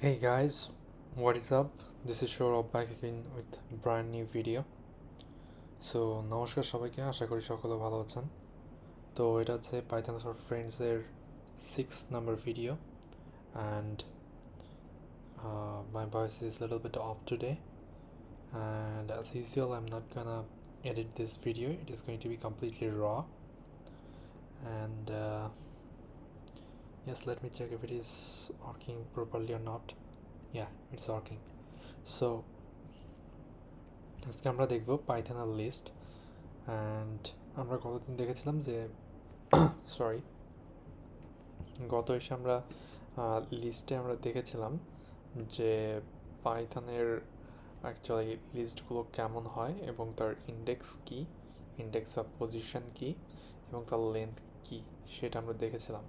Hey guys, what is up? This is Shourab back again with brand new video. So নমস্কার সবাইকে, আশা করি সকলে ভালো আছেন। তো এটা হচ্ছে পাইথন ফর ফ্রেন্ডসের 6th number video and my voice is a little bit off today, and as usual I'm not gonna edit this video. It is going to be completely raw, and yes, let me check if it is working properly or not. Yeah, it's working. So আজকে আমরা দেখব পাইথনের list. And আমরা গতদিন দেখেছিলাম যে sorry গত এসে আমরা লিস্টে আমরা দেখেছিলাম যে পাইথনের অ্যাকচুয়ালি লিস্টগুলো কেমন হয় এবং তার ইন্ডেক্স বা পজিশন কী এবং তার লেন্থ কী সেটা আমরা দেখেছিলাম।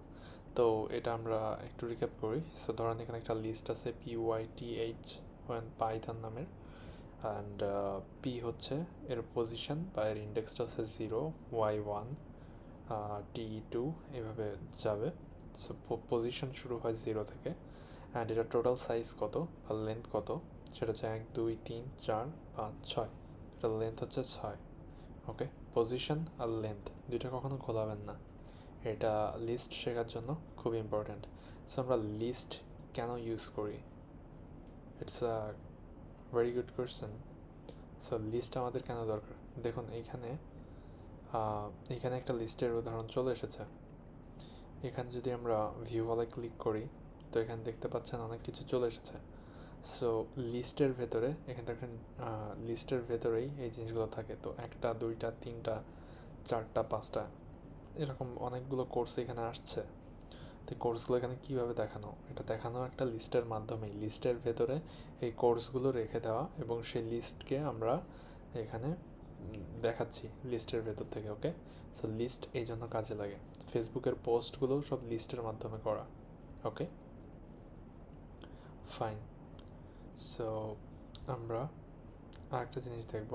তো এটা আমরা একটু রিক্যাপ করি। সো ধরেন এখানে একটা লিস্ট আছে PYTH পাইথন নামের, অ্যান্ড পি হচ্ছে এর পজিশন বা এর ইন্ডেক্সটা হচ্ছে 0, Y1, T2 এভাবে যাবে। সো পজিশন শুরু হয় 0 থেকে, অ্যান্ড এটা টোটাল সাইজ কত বা লেন্থ কত সেটা হচ্ছে 1, 2, 3, 4, 5, 6। এটা লেন্থ হচ্ছে 6। ওকে, পজিশন আর লেন্থ দুইটা কখনো খোলাবেন না, এটা লিস্ট শেখার জন্য খুব ইম্পর্ট্যান্ট। সো আমরা লিস্ট কেন ইউজ করি? It's a very good question. So list আমাদের কেন দরকার? দেখুন এইখানে একটা লিস্টের উদাহরণ চলে এসেছে। এখানে যদি আমরা ভিউ ওয়ালে ক্লিক করি তো এখানে দেখতে পাচ্ছেন অনেক কিছু চলে এসেছে। সো লিস্টের ভেতরে এখানে দেখেন লিস্টের ভেতরেই এই জিনিসগুলো থাকে। তো 1টা 2টা 3টা 4টা 5টা এরকম অনেকগুলো কোর্স এখানে আসছে। তো কোর্সগুলো এখানে কীভাবে দেখানো? এটা দেখানো একটা লিস্টের মাধ্যমেই, লিস্টের ভেতরে এই কোর্সগুলো রেখে দেওয়া এবং সেই লিস্টকে আমরা এখানে দেখাচ্ছি লিস্টের ভেতর থেকে। ওকে, সো লিস্ট এই জন্য কাজে লাগে। ফেসবুকের পোস্টগুলো সব লিস্টের মাধ্যমে করা। ওকে, ফাইন। সো আমরা আরেকটা জিনিস দেখব,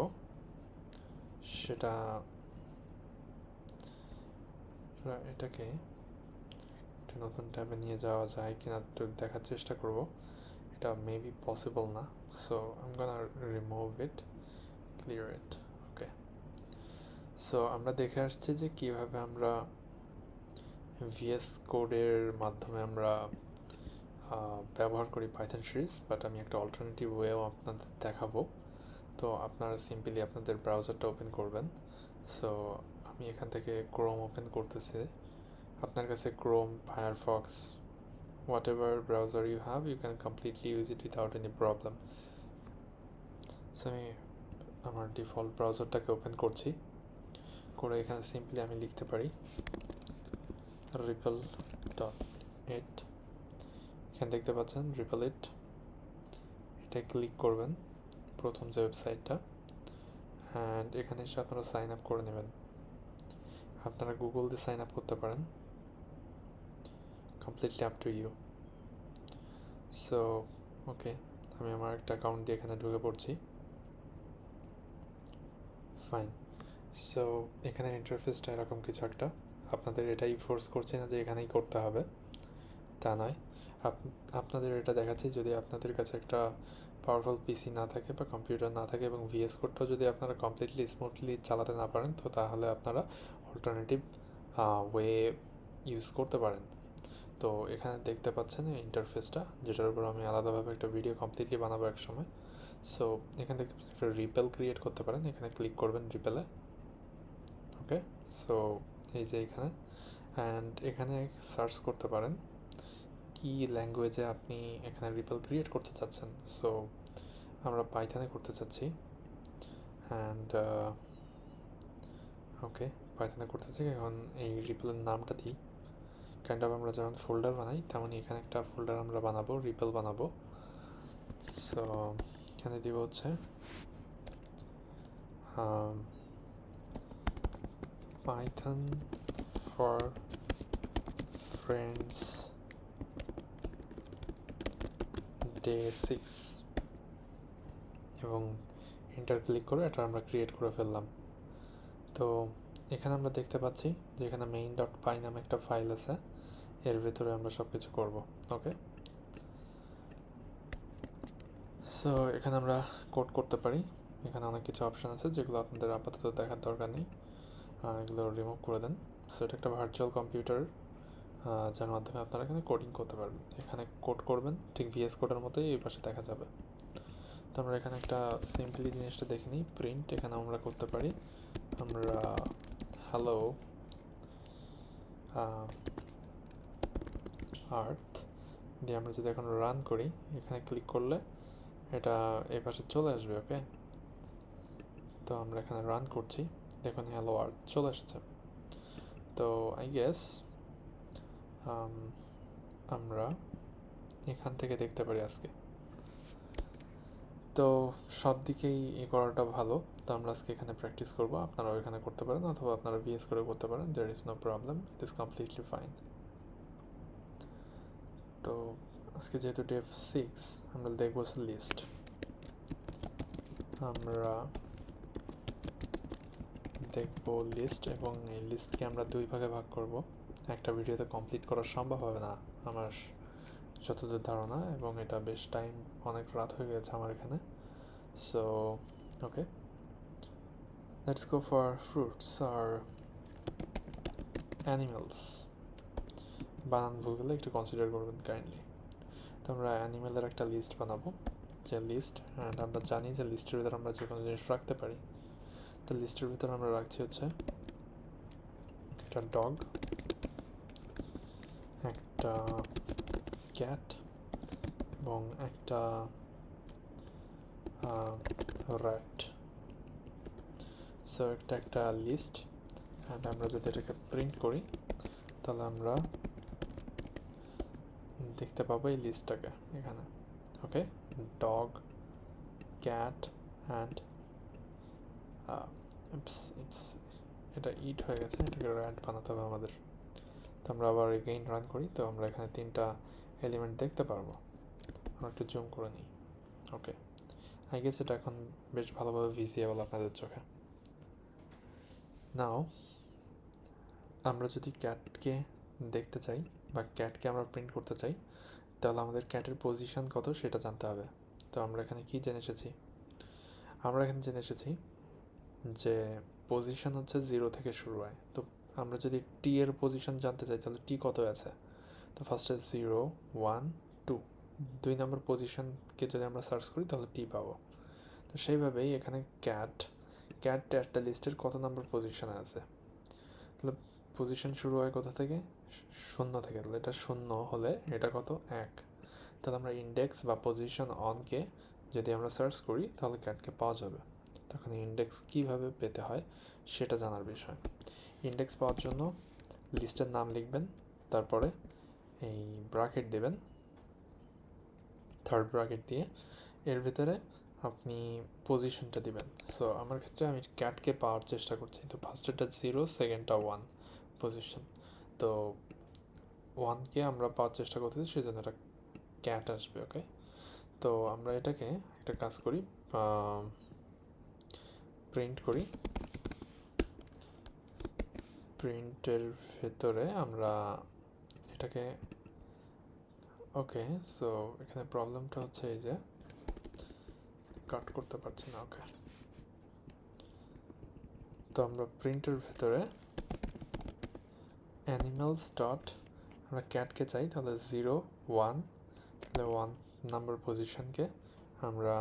সেটা এটাকে একটা নতুন ট্যাবে নিয়ে যাওয়া যায় কিনা একটু দেখার চেষ্টা করব। এটা মেবি পসিবল না, so I am gonna remove it, clear it. Okay, so আমরা দেখে আসছি যে কীভাবে আমরা ভিএস কোডের মাধ্যমে আমরা ব্যবহার করি পাইথন সিরিজ, বাট আমি একটা অল্টারনেটিভ ওয়েও আপনাদের দেখাবো। তো আপনারা সিম্পলি আপনাদের ব্রাউজারটা ওপেন করবেন। সো আমি এখান থেকে ক্রোম ওপেন করতেছি। আপনার কাছে Chrome, Firefox, whatever browser you have, you can completely use it without any problem. So আমি আমার ডিফল্ট ব্রাউজারটাকে ওপেন করছি, করে এখানে সিম্পলি আমি লিখতে পারি ripple.it। এখানে দেখতে পাচ্ছেন ripple.it, এটা ক্লিক করবেন প্রথম যে ওয়েবসাইটটা, অ্যান্ড এখানে এসে আপনারা সাইন আপ করে নেবেন। আপনারা গুগল দিয়ে সাইন আপ করতে পারেন, completely up to you. So okay, আমি আমার একটা অ্যাকাউন্ট দিয়ে এখানে ঢুকে পড়ছি। ফাইন। সো এখানের ইন্টারফেসটা এরকম কিছু একটা। আপনাদের এটাই ফোর্স করছে না যে এখানেই করতে হবে, তা নয়। আপনাদের এটা দেখাচ্ছি, যদি আপনাদের কাছে একটা পাওয়ারফুল পিসি না থাকে বা কম্পিউটার না থাকে এবং ভিএস কোডটাও যদি আপনারা কমপ্লিটলি স্মুথলি চালাতে না পারেন, তো তাহলে আপনারা অল্টারনেটিভ ওয়ে ইউজ করতে পারেন। তো এখানে দেখতে পাচ্ছেন এই ইন্টারফেসটা, যেটার উপর আমি আলাদাভাবে একটা ভিডিও কমপ্লিটলি বানাবো এক সময়। সো এখানে দেখতে পাচ্ছেন একটা রিপেল ক্রিয়েট করতে পারেন, এখানে ক্লিক করবেন রিপেলে। ওকে, সো এই যে এখানে, অ্যান্ড এখানে সার্চ করতে পারেন কি ল্যাঙ্গুয়েজে আপনি এখানে রিপেল ক্রিয়েট করতে চাচ্ছেন। সো আমরা পাইথনে করতে চাচ্ছি, অ্যান্ড ওকে পাইথনে করতে চাচ্ছি। এখন এই রিপেলের নামটা দিই, কাইন্ড অফ আমরা যেমন ফোল্ডার বানাই তেমনই এখানে একটা ফোল্ডার আমরা বানাবো, রিপেল বানাবো। সো এখানে দিব হচ্ছে পাইথন ফর ফ্রেন্ডস ডে 6 এবং এন্টার ক্লিক করে এটা আমরা ক্রিয়েট করে ফেললাম। তো এখানে আমরা দেখতে পাচ্ছি যে এখানে main.py নামে একটা ফাইল আছে, এর ভেতরে আমরা সব কিছু করবো। ওকে, সো এখানে আমরা কোড করতে পারি। এখানে অনেক কিছু অপশান আছে যেগুলো আপনাদের আপাতত দেখার দরকার নেই, এগুলো রিমুভ করে দেন। সো এটা একটা ভার্চুয়াল কম্পিউটার যার মাধ্যমে আপনারা এখানে কোডিং করতে পারবেন। এখানে কোড করবেন ঠিক ভিএস কোডের মতোই এই পাশে দেখা যাবে। তো আমরা এখানে একটা সিম্পলি জিনিসটা দেখে নিই, প্রিন্ট। এখানে আমরা করতে পারি আমরা হ্যালো আর্থ দিয়ে আমরা যদি এখন রান করি, এখানে ক্লিক করলে এটা এই পাশে চলে আসবে। ওকে, তো আমরা এখানে রান করছি, দেখুন হ্যালো আর্থ চলে এসেছে। তো আই গেস আমরা এখান থেকে দেখতে পারি আজকে। তো সব দিকেই করাটা ভালো। তো আমরা আজকে এখানে প্র্যাকটিস করব, আপনারাও এখানে করতে পারেন অথবা আপনারা ভিএস করে করতে পারেন, there is no problem, it is completely fine. তো আজকে যেহেতু ডে 6 আমরা দেখবো লিস্ট। আমরা দেখবো লিস্ট এবং এই লিস্টকে আমরা দুই ভাগে ভাগ করব। একটা ভিডিওতে কমপ্লিট করা সম্ভব হবে না আমার যতদূর ধারণা, এবং এটা বেশ টাইম, অনেক রাত হয়ে গেছে আমার এখানে। So okay, let's go for fruits আর অ্যানিমেলস। বানান ভুল গেলে একটু কনসিডার করবেন কাইন্ডলি। তো আমরা অ্যানিমেলের একটা লিস্ট বানাবো, যে লিস্ট, অ্যান্ড আমরা জানি যে লিস্টের ভিতরে আমরা যে কোনো জিনিস রাখতে পারি। তো লিস্টের ভিতরে আমরা রাখছি হচ্ছে একটা ডগ, একটা ক্যাট এবং একটা র্যাট। সো এটা একটা লিস্ট, অ্যান্ড আমরা যদি এটাকে প্রিন্ট করি তাহলে আমরা দেখতে পাবো এই লিস্টটাকে এখানে। ওকে, ডগ, ক্যাট অ্যান্ড এটা ইট হয়ে গেছে, এটাকে র্যাট বানাতে হবে আমাদের। তো আমরা আবার এগেইন রান করি, তো আমরা এখানে 3টা এলিমেন্ট দেখতে পারবো। আমরা একটু জুম করে নিই। ওকে, আই গেস এটা এখন বেশ ভালোভাবে ভিজিবল আপনাদের চোখে। নাও আমরা যদি ক্যাটকে দেখতে চাই বা ক্যাটকে আমরা প্রিন্ট করতে চাই, তাহলে আমাদের ক্যাটের পজিশন কত সেটা জানতে হবে। তো আমরা এখানে কি জেনে এসেছি? আমরা এখানে জেনে এসেছি যে পজিশন হচ্ছে 0 থেকে শুরু হয়। তো আমরা যদি টি এর পজিশন জানতে চাই তাহলে টি কত আছে, তো ফার্স্টে 0, 1, 2, 2 নম্বর পজিশনকে যদি আমরা সার্চ করি তাহলে টি পাবো। তো সেইভাবেই এখানে ক্যাট একটা লিস্টের কত নম্বর পজিশনে আছে, তাহলে পজিশন শুরু হয় কোথা থেকে? 0 থেকে। তাহলে এটা 0 হলে এটা কত? 1। তাহলে আমরা ইন্ডেক্স বা পজিশন অনকে যদি আমরা সার্চ করি তাহলে ক্যাটকে পাওয়া যাবে। তখন ইন্ডেক্স কীভাবে পেতে হয় সেটা জানার বিষয়। ইন্ডেক্স পাওয়ার জন্য লিস্টের নাম লিখবেন, তারপরে এই ব্র্যাকেট দেবেন, থার্ড ব্র্যাকেট দিয়ে এর ভিতরে আপনি পজিশনটা দিবেন। সো আমার ক্ষেত্রে আমি ক্যাটকে পাওয়ার চেষ্টা করছি। তো ফার্স্টেরটা 0, সেকেন্ডটা 1 পজিশন। তো 1কে আমরা পাওয়ার চেষ্টা করতেছি, সেই জন্য এটা ক্যাট আসবে। ওকে, তো আমরা এটাকে একটা কাজ করি, প্রিন্ট করি। প্রিন্টের ভেতরে আমরা এটাকে, ওকে, সো এখানে প্রবলেমটা হচ্ছে এই যে কাট করতে পারছি না। ওকে, তো আমরা প্রিন্টের ভেতরে অ্যানিমালস ডট, আমরা ক্যাটকে চাই, তাহলে 0, 1, তাহলে 1 নাম্বার পজিশনকে আমরা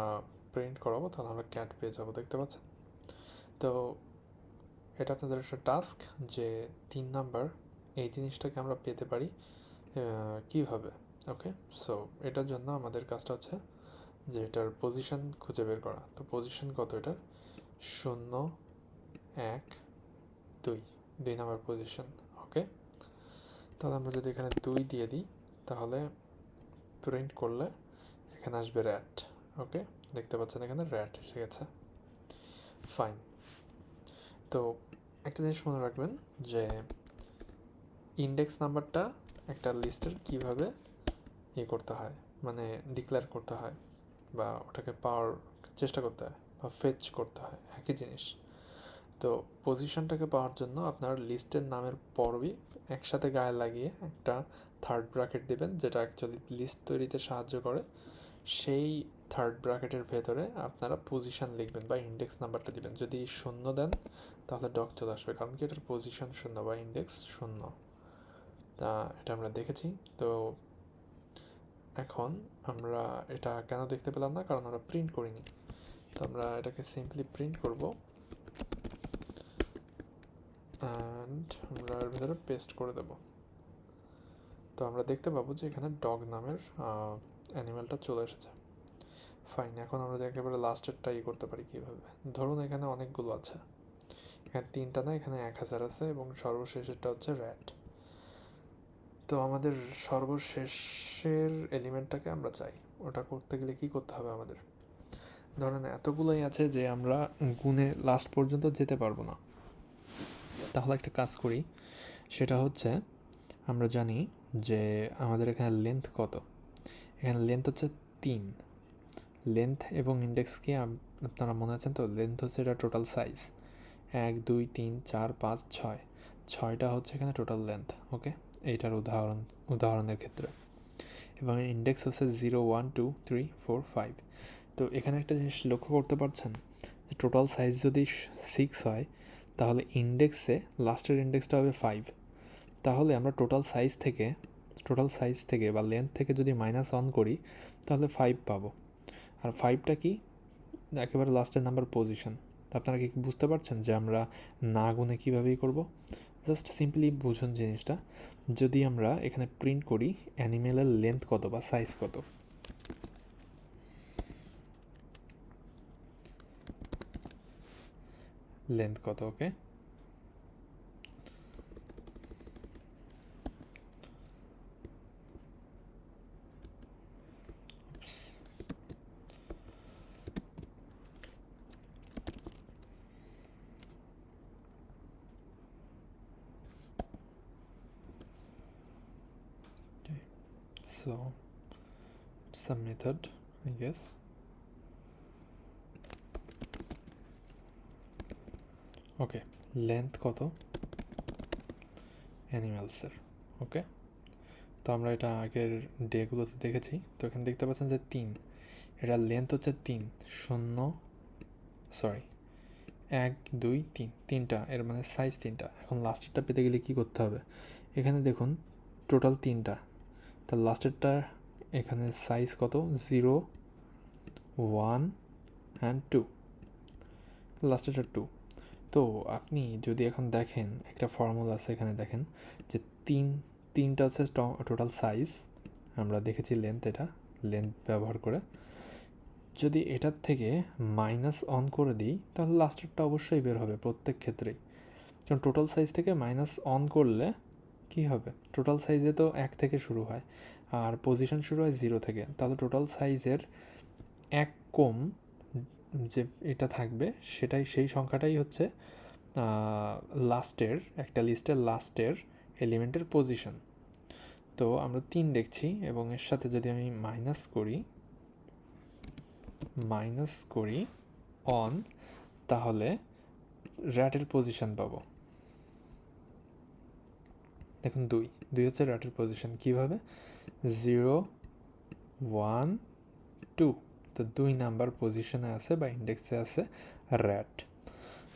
প্রিন্ট করাবো, তাহলে আমরা ক্যাট পেয়ে যাবো। দেখতে পাচ্ছেন? তো এটা আপনাদের একটা টাস্ক যে 3 নাম্বার এই জিনিসটাকে আমরা পেতে পারি কীভাবে। ওকে, সো এটার জন্য আমাদের কাজটা হচ্ছে যে এটার পজিশন খুঁজে বের করা। তো পজিশন কত এটার? 0, 1, 2 নাম্বার পজিশন। ওকে, তাহলে আমরা যদি এখানে 2 দিয়ে দিই তাহলে প্রিন্ট করলে এখানে আসবে র্যাট। ওকে, দেখতে পাচ্ছেন এখানে র্যাট এসে গেছে। ফাইন। তো একটা জিনিস মনে রাখবেন যে ইন্ডেক্স নাম্বারটা একটা লিস্টের কীভাবে করতে হয়, মানে ডিক্লেয়ার করতে হয় বা ওটাকে পাওয়ার চেষ্টা করতে হয় বা ফেচ করতে হয়, একই জিনিস। তো পজিশনটাকে পাওয়ার জন্য আপনার লিস্টের নামের পরই একসাথে গায়ে লাগিয়ে একটা থার্ড ব্র্যাকেট দেবেন, যেটা অ্যাকচুয়ালি লিস্ট তৈরিতে সাহায্য করে। সেই থার্ড ব্র্যাকেটের ভেতরে আপনারা পজিশন লিখবেন বা ইন্ডেক্স নাম্বারটা দিবেন। যদি শূন্য দেন তাহলে ডক চলে আসবে, কারণ কি এটার পজিশন শূন্য বা ইন্ডেক্স শূন্য। তা এটা আমরা দেখেছি। তো এখন আমরা এটা কেন দেখতে পেলাম না, কারণ আমরা প্রিন্ট করিনি। তো আমরা এটাকে সিম্পলি প্রিন্ট করব অ্যান্ড আমরা এর ভিতরে পেস্ট করে দেব। তো আমরা দেখতে পাবো যে এখানে ডগ নামের অ্যানিমেলটা চলে এসেছে। ফাইন, এখন আমরা একেবারে লাস্টেরটা করতে পারি কীভাবে। ধরুন এখানে অনেকগুলো আছে, এখানে 3টা না, এখানে 1000 আছে, এবং সর্বশেষেরটা হচ্ছে র্যাট। তো আমাদের সর্বশেষের এলিমেন্টটাকে আমরা চাই, ওটা করতে গেলে কি করতে হবে আমাদের। ধরেন এতগুলোই আছে যে আমরা গুণে লাস্ট পর্যন্ত যেতে পারবো না। তাহলে একটা কাজ করি, সেটা হচ্ছে আমরা জানি যে আমাদের এখানে লেন্থ কত। এখানে লেন্থ হচ্ছে 3। লেন্থ এবং ইন্ডেক্স কি আপনারা মনে আছেন তো? লেন্থ হচ্ছে এটা টোটাল সাইজ, 1 2 3 4 5 6, 6টা হচ্ছে এখানে টোটাল লেন্থ। ওকে, এইটার উদাহরণের ক্ষেত্রে। এবং ইন্ডেক্স হচ্ছে 0 1 2 3 4 5। তো এখানে একটা জিনিস লক্ষ্য করতে পারছেন যে টোটাল সাইজ যদি 6 হয়, তাহলে ইন্ডেক্সে লাস্টের ইন্ডেক্সটা হবে 5। তাহলে আমরা টোটাল সাইজ থেকে বা লেন্থ থেকে যদি মাইনাস অন করি তাহলে 5 পাবো। আর 5টা কি? একেবারে লাস্টের নাম্বার পজিশন। আপনারা কি বুঝতে পারছেন যে আমরা না গুনে কীভাবেই করব? জাস্ট সিম্পলি বুঝুন জিনিসটা। যদি আমরা এখানে প্রিন্ট করি অ্যানিমেলের লেন্থ কত বা সাইজ কত, লেন্থ কত, ওকে, so it's a method, I guess. Okay, length কত অ্যানিমেলসের, ওকে। তো আমরা এটা আগের ডেগুলোতে দেখেছি। তো এখানে দেখতে পাচ্ছেন যে 3, এটার লেন্থ হচ্ছে 3 1 2 3, 3টা, এর মানে সাইজ 3টা। এখন লাস্টেরটা পেতে গেলে কি করতে হবে? এখানে দেখুন টোটাল 3টা, তার লাস্টেরটা এখানে সাইজ কত? 0 1 অ্যান্ড 2, লাস্টেরটা 2। তো আপনি যদি এখন দেখেন একটা ফর্মুলা আছে এখানে, দেখেন যে 3টা হচ্ছে টোটাল সাইজ, আমরা দেখেছি লেন্থ, এটা লেন্থ ব্যবহার করে যদি এটার থেকে মাইনাস অন করে দিই তাহলে লাস্টেরটা অবশ্যই বের হবে প্রত্যেক ক্ষেত্রেই। কারণ টোটাল সাইজ থেকে মাইনাস অন করলে কি হবে? টোটাল সাইজে তো 1 থেকে শুরু হয় আর পজিশন শুরু হয় 0 থেকে, তাহলে টোটাল সাইজের 1 কম যে এটা থাকবে সেই সংখ্যাটাই হচ্ছে লাস্টের একটা লিস্টের লাস্টের এলিমেন্টের পজিশন। তো আমরা 3 দেখছি, এবং এর সাথে যদি আমি মাইনাস করি অন, তাহলে র্যাটের পজিশন পাবো। দেখুন 2 হচ্ছে র্যাটের পজিশন। কীভাবে? 0 1 2, তো 2 নাম্বার পজিশনে আছে বা ইন্ডেক্সে আছে র্যাট।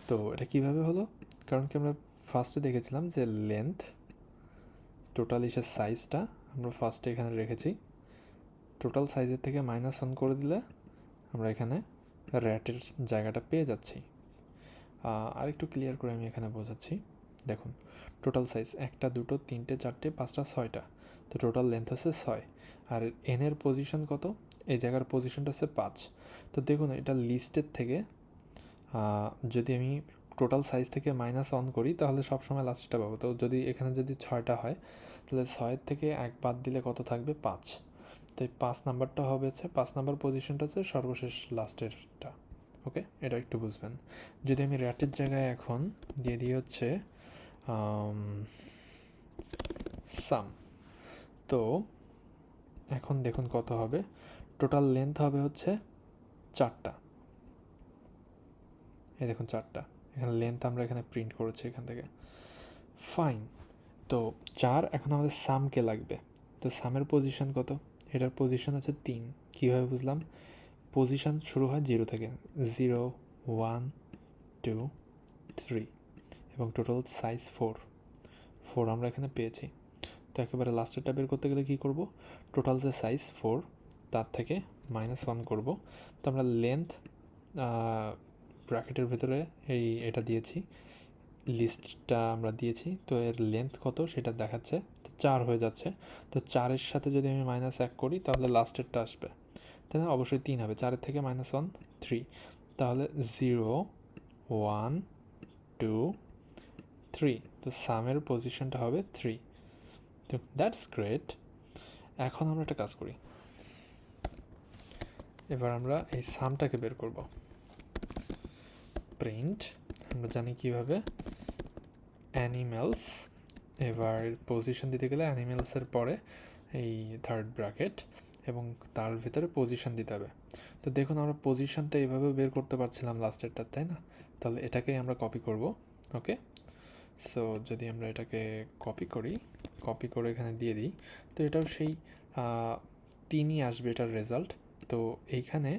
তো এটা কিভাবে হলো? কারণ কি আমরা ফার্স্টে দেখেছিলাম যে লেন্থ টোটাল ইসের সাইজটা আমরা ফার্স্টে এখানে রেখেছি, টোটাল সাইজের থেকে মাইনাস অন করে দিলে আমরা এখানে র্যাটের জায়গাটা পেয়ে যাচ্ছি। আরেকটু ক্লিয়ার করে আমি এখানে বোঝাচ্ছি। দেখুন টোটাল সাইজ 1টা 2টো 3টে 4টে 5টা 6টা, তো টোটাল লেন্থ হচ্ছে 6। আর এনের পজিশন কত? এই জায়গার পজিশনটা হচ্ছে 5। তো দেখুন এটা লিস্টের থেকে যদি আমি টোটাল সাইজ থেকে মাইনাস অন করি তাহলে সবসময় লাস্টটা পাবো। তো যদি এখানে যদি 6টা হয় তাহলে 6 থেকে 1 বাদ দিলে কত থাকবে? 5। তো এই 5 নাম্বারটা হবে, 5 নাম্বার পজিশনটা হচ্ছে সর্বশেষ লাস্টেরটা। ওকে, এটা একটু বুঝবেন। যদি আমি র্যাটের জায়গায় এখন দিয়ে দিই হচ্ছে সাম, তো এখন দেখুন কত হবে। টোটাল লেন্থ হবে হচ্ছে 4টা, এই দেখুন 4টা, এখানে লেন্থ আমরা এখানে প্রিন্ট করেছি এখান থেকে। ফাইন, তো 4, এখন আমাদের সামকে লাগবে। তো সামের পজিশন কত? এটার পজিশন হচ্ছে 3। কীভাবে বুঝলাম? পজিশন শুরু হয় 0 থেকে, 0 1 2 3 এবং টোটাল সাইজ 4 আমরা এখানে পেয়েছি। তো একেবারে লাস্টেরটা বের করতে গেলে কী করব? টোটাল যে সাইজ 4 তার থেকে -1 করব। তো আমরা লেন্থ ব্র্যাকেটের ভেতরে এটা দিয়েছি, লিস্টটা আমরা দিয়েছি, তো এর লেন্থ কত সেটা দেখাচ্ছে, তো 4 হয়ে যাচ্ছে। তো 4-এর সাথে যদি আমি -1 করি তাহলে লাস্টেরটা আসবে, তাই না? অবশ্যই 3 হবে, 4-এর থেকে -1 3, তাহলে 0 1 2 3, তো সামের পজিশনটা হবে 3। তো দ্যাটস গ্রেট। এখন আমরা একটা কাজ করি, এবার আমরা এই সামটাকে বের করব। প্রিন্ট, আমরা জানি কিভাবে, অ্যানিমেলস, এবার পজিশন দিতে গেলে অ্যানিমেলসের পরে এই থার্ড ব্র্যাকেট এবং তার ভিতরে পজিশন দিতে হবে। তো দেখুন আমরা পজিশনটা এইভাবে বের করতে পারছিলাম লাস্টেরটা, তাই না? তাহলে এটাকেই আমরা কপি করব। ওকে, সো যদি আমরা এটাকে কপি করে এখানে দিয়ে দিই, তো এটাও সেই 3ই আসবে এটার রেজাল্ট। তো এইখানে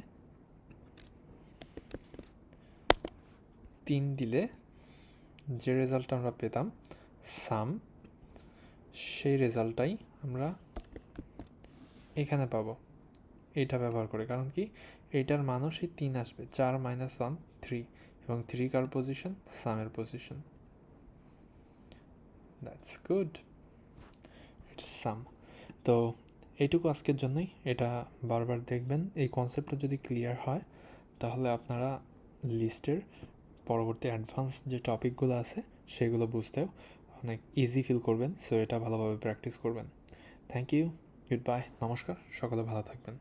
3 দিলে যে রেজাল্টটা আমরা পেতাম সাম, সেই রেজাল্টটাই আমরা এখানে পাবো এইটা ব্যবহার করে। কারণ কি, এইটার মানও সেই 3 আসবে, 4 - 1 3, এবং 3 কার পজিশন? সামের পজিশন। That's good, it's sum. তো এইটুকু আজকের জন্যই, এটা বারবার দেখবেন। এই কনসেপ্টটা যদি ক্লিয়ার হয় তাহলে আপনারা লিস্টের পরবর্তী অ্যাডভান্স যে টপিকগুলো আছে সেগুলো বুঝতেও অনেক ইজি ফিল করবেন। সো এটা ভালোভাবে প্র্যাকটিস করবেন। থ্যাংক ইউ, গুড বাই, নমস্কার, সকলে ভালো থাকবেন।